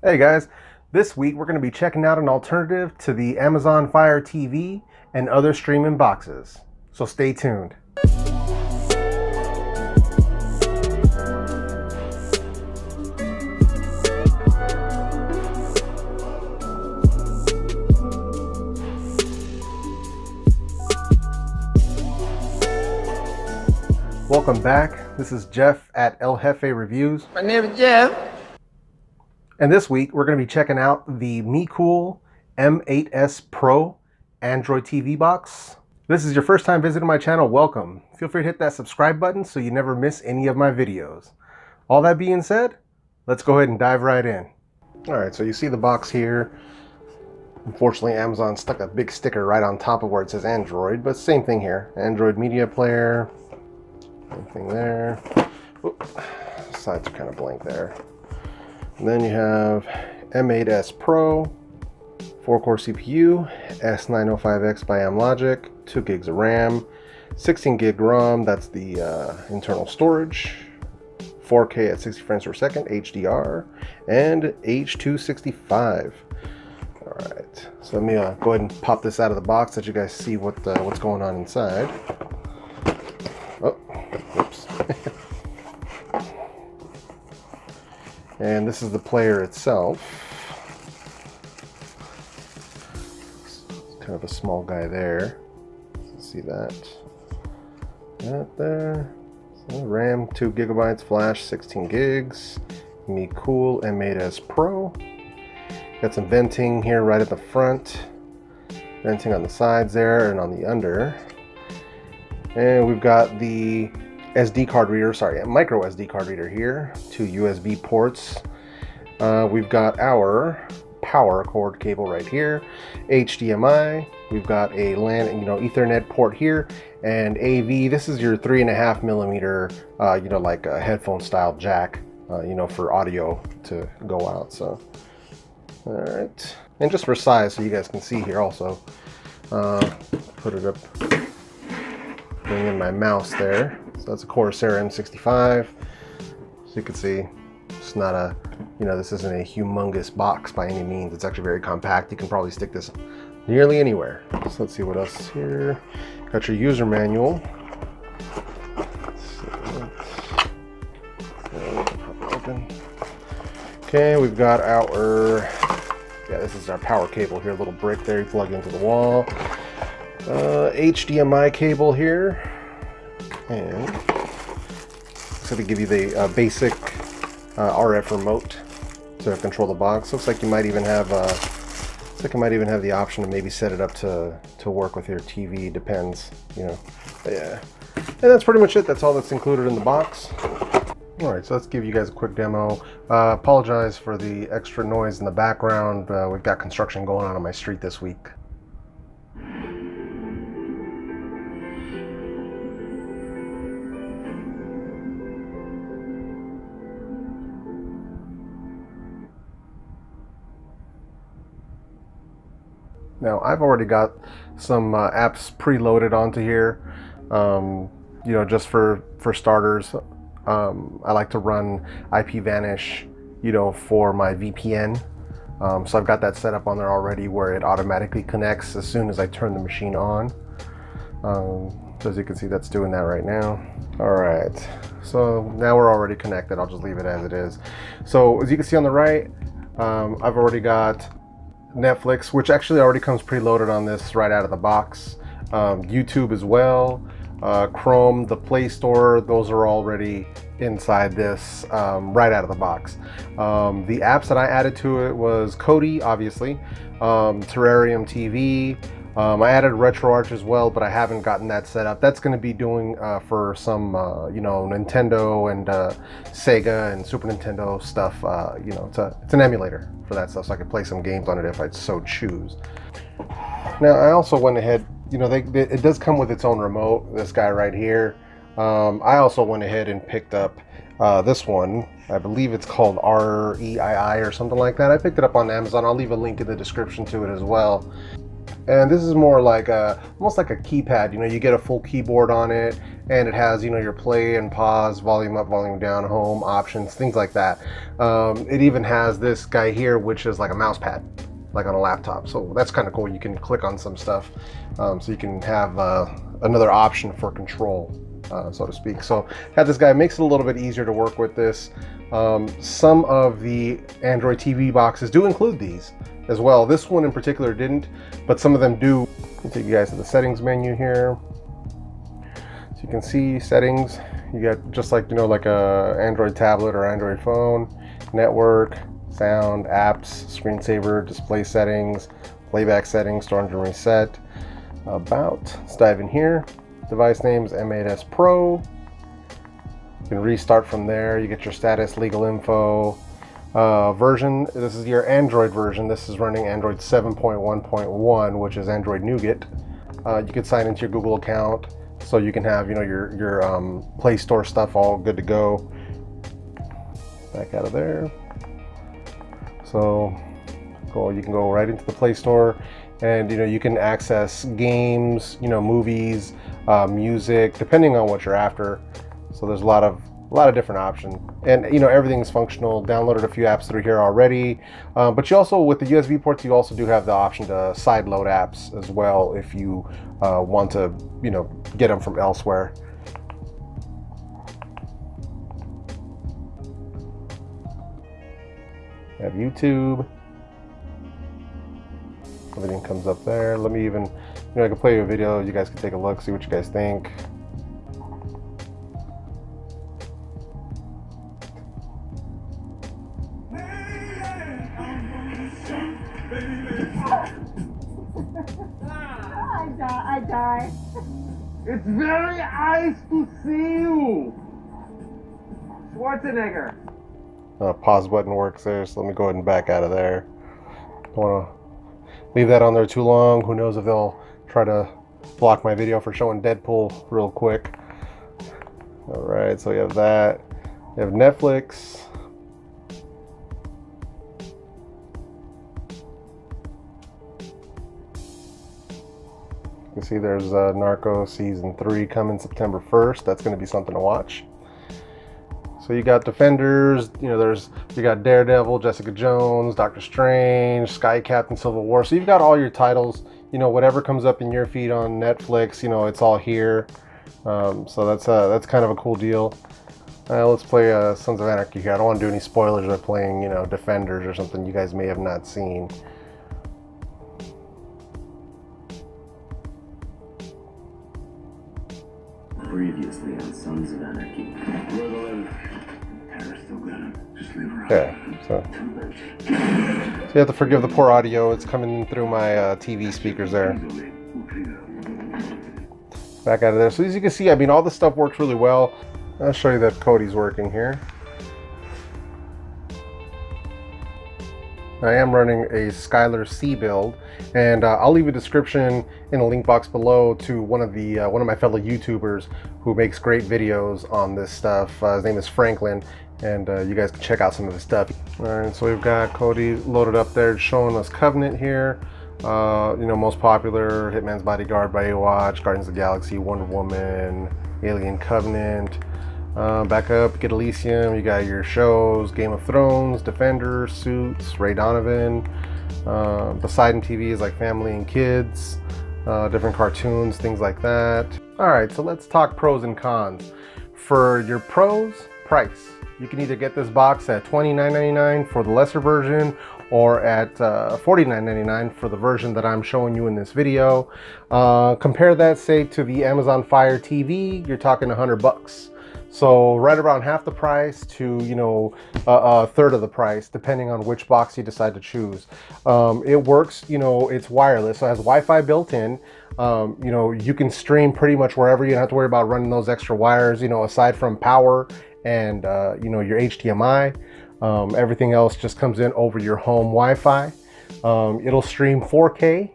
Hey guys, this week we're going to be checking out an alternative to the Amazon Fire TV and other streaming boxes. So stay tuned. Welcome back. This is Jeff at eljefereviews. My name is Jeff. And this week we're going to be checking out the Mecool M8S Pro Android TV box. If this is your first time visiting my channel, welcome. Feel free to hit that subscribe button so you never miss any of my videos. All that being said, let's go ahead and dive right in. Alright, so you see the box here. Unfortunately, Amazon stuck a big sticker right on top of where it says Android, but same thing here. Android media player. Same thing there. Oop, sides are kind of blank there. And then you have M8S Pro, 4-core CPU, S905X by Amlogic, 2 gigs of RAM, 16 gig ROM, that's the internal storage, 4K at 60 frames per second, HDR, and H.265. Alright, so let me go ahead and pop this out of the box so that you guys see what's going on inside. Oh, oops. And this is the player itself. It's kind of a small guy there. Let's see that. That there. So RAM 2 gigabytes, flash 16 gigs. Mecool M8S Pro. Got some venting here right at the front. Venting on the sides there and on the under. And we've got the SD card reader, sorry, a micro SD card reader here, 2 USB ports. We've got our power cord cable right here, HDMI. We've got a LAN, Ethernet port here, and AV. This is your 3.5 millimeter, like a headphone style jack, for audio to go out. So, all right, and just for size, so you guys can see here also. Put it up. Bring in my mouse there. So that's a Corsair M65. So you can see it's not a, this isn't a humongous box by any means. It's actually very compact. You can probably stick this nearly anywhere. So let's see what else is here. Got your user manual. Okay, we've got our, this is our power cable here, a little brick there you plug into the wall. HDMI cable here, and so to give you the basic RF remote to control the box. Looks like you might even have the option to maybe set it up to work with your TV. Depends, But yeah, and that's pretty much it. That's all that's included in the box. All right, so let's give you guys a quick demo. Apologize for the extra noise in the background. We've got construction going on my street this week. Now, I've already got some apps preloaded onto here, just for starters. I like to run IPVanish, for my VPN. So I've got that set up on there already where it automatically connects as soon as I turn the machine on. So as you can see, that's doing that right now. All right, so now we're already connected. I'll just leave it as it is. So as you can see on the right, I've already got Netflix, which actually already comes preloaded on this right out of the box. YouTube as well, Chrome, the Play Store, those are already inside this right out of the box. The apps that I added to it was Kodi, obviously, Terrarium TV. I added RetroArch as well, but I haven't gotten that set up. That's going to be doing for some, Nintendo and Sega and Super Nintendo stuff. It's an emulator for that stuff, so I can play some games on it if I so choose. Now, I also went ahead, it does come with its own remote, this guy right here. I also went ahead and picked up this one. I believe it's called REIIE or something like that. I picked it up on Amazon. I'll leave a link in the description to it as well. And this is more like almost like a keypad. You know, you get a full keyboard on it, and it has, you know, your play and pause, volume up, volume down, home options, things like that. It even has this guy here, which is like a mouse pad, like on a laptop. So that's kind of cool. You can click on some stuff, so you can have another option for control, so to speak. So have this guy, makes it a little bit easier to work with this. Some of the Android TV boxes do include these as well. This one in particular didn't, but some of them do. I'll take you guys to the settings menu here. So you can see settings. You got just like, you know, like a Android tablet or Android phone, network, sound, apps, screensaver, display settings, playback settings, storage and reset. About, let's dive in here. Device name is M8S Pro. You can restart from there. You get your status, legal info. Version, this is your Android version. This is running Android 7.1.1, which is Android Nougat. You can sign into your Google account, so you can have, you know, your Play Store stuff all good to go. Back out of there. So cool, you can go right into the Play Store, and you know, you can access games, you know, movies, music, depending on what you're after. So there's a lot of different options, and you know, everything's functional. Downloaded a few apps that are here already, but you also, with the USB ports, you also do have the option to side load apps as well if you want to, you know, get them from elsewhere. Have YouTube. Everything comes up there. Let me even, you know, I can play a video. You guys can take a look, see what you guys think. I die. It's very nice to see you, Schwarzenegger. Pause button works there, so let me go ahead and back out of there. Don't want to leave that on there too long. Who knows if they'll try to block my video for showing Deadpool real quick. All right, so you have that. You have Netflix. You can see there's Narcos Season 3 coming September 1st. That's going to be something to watch. So you got Defenders, you know, you got Daredevil, Jessica Jones, Doctor Strange, Sky Captain, Civil War. So you've got all your titles, you know, whatever comes up in your feed on Netflix, you know, it's all here. So that's kind of a cool deal. Let's play Sons of Anarchy here. I don't want to do any spoilers by playing, you know, Defenders or something you guys may have not seen. Previously on Sons of Anarchy. Yeah, so you have to forgive the poor audio. It's coming in through my TV speakers there. Back out of there. So as you can see, I mean, all this stuff works really well. I'll show you that Kodi's working here. I am running a Skylar C build, and I'll leave a description in the link box below to one of my fellow YouTubers who makes great videos on this stuff. His name is Franklin, and you guys can check out some of his stuff. All right, so we've got Kodi loaded up there, showing us Covenant here. You know, most popular: Hitman's Bodyguard, Baywatch, Guardians of the Galaxy, Wonder Woman, Alien Covenant. Back up, get Elysium, you got your shows, Game of Thrones, Defenders, Suits, Ray Donovan. Poseidon TV is like family and kids, different cartoons, things like that. Alright, so let's talk pros and cons. For your pros, price. You can either get this box at $29.99 for the lesser version, or at $49.99 for the version that I'm showing you in this video. Compare that, say, to the Amazon Fire TV, you're talking $100. So right around half the price to, you know, a third of the price, depending on which box you decide to choose. It works, you know, it's wireless, so it has Wi-Fi built in. You know, you can stream pretty much wherever. You don't have to worry about running those extra wires, you know, aside from power and, you know, your HDMI. Everything else just comes in over your home Wi-Fi. It'll stream 4K.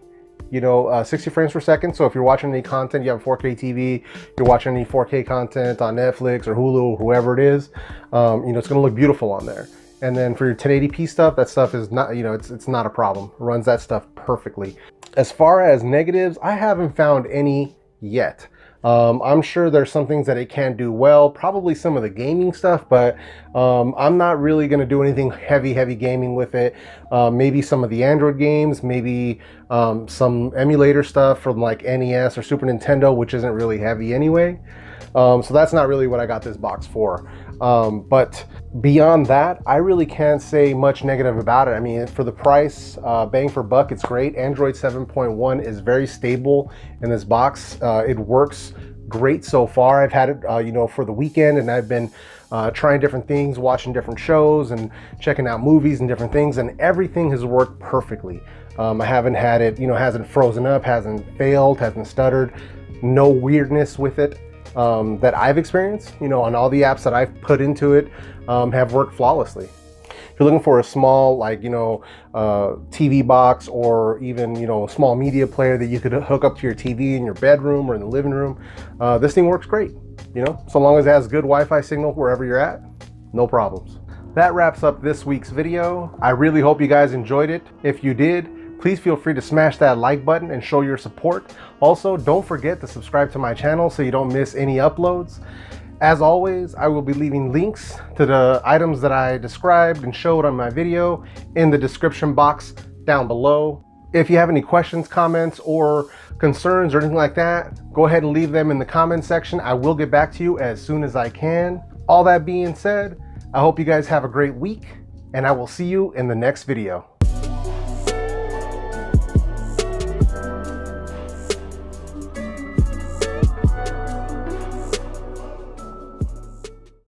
You know, 60 frames per second. So if you're watching any content, you have a 4K TV, you're watching any 4K content on Netflix or Hulu or whoever it is, you know, it's going to look beautiful on there. And then for your 1080p stuff, that stuff is not, you know, it's not a problem. It runs that stuff perfectly. As far as negatives, I haven't found any yet. I'm sure there's some things that it can do well, probably some of the gaming stuff, but I'm not really going to do anything heavy gaming with it. Maybe some of the Android games, maybe some emulator stuff from like NES or Super Nintendo, which isn't really heavy anyway. So that's not really what I got this box for. But beyond that, I really can't say much negative about it. I mean, for the price, bang for buck, it's great. Android 7.1 is very stable in this box. It works great so far. I've had it, you know, for the weekend, and I've been trying different things, watching different shows and checking out movies and different things, and everything has worked perfectly. I haven't had it, you know, hasn't frozen up, hasn't failed, hasn't stuttered, no weirdness with it. That I've experienced, you know, on all the apps that I've put into it, have worked flawlessly. If you're looking for a small, like, you know, TV box, or even, you know, a small media player that you could hook up to your TV in your bedroom or in the living room, this thing works great, you know, so long as it has good Wi-Fi signal wherever you're at, no problems. That wraps up this week's video. I really hope you guys enjoyed it. If you did, please feel free to smash that like button and show your support. Also, don't forget to subscribe to my channel so you don't miss any uploads. As always, I will be leaving links to the items that I described and showed on my video in the description box down below. If you have any questions, comments, or concerns or anything like that, go ahead and leave them in the comment section. I will get back to you as soon as I can. All that being said, I hope you guys have a great week, and I will see you in the next video.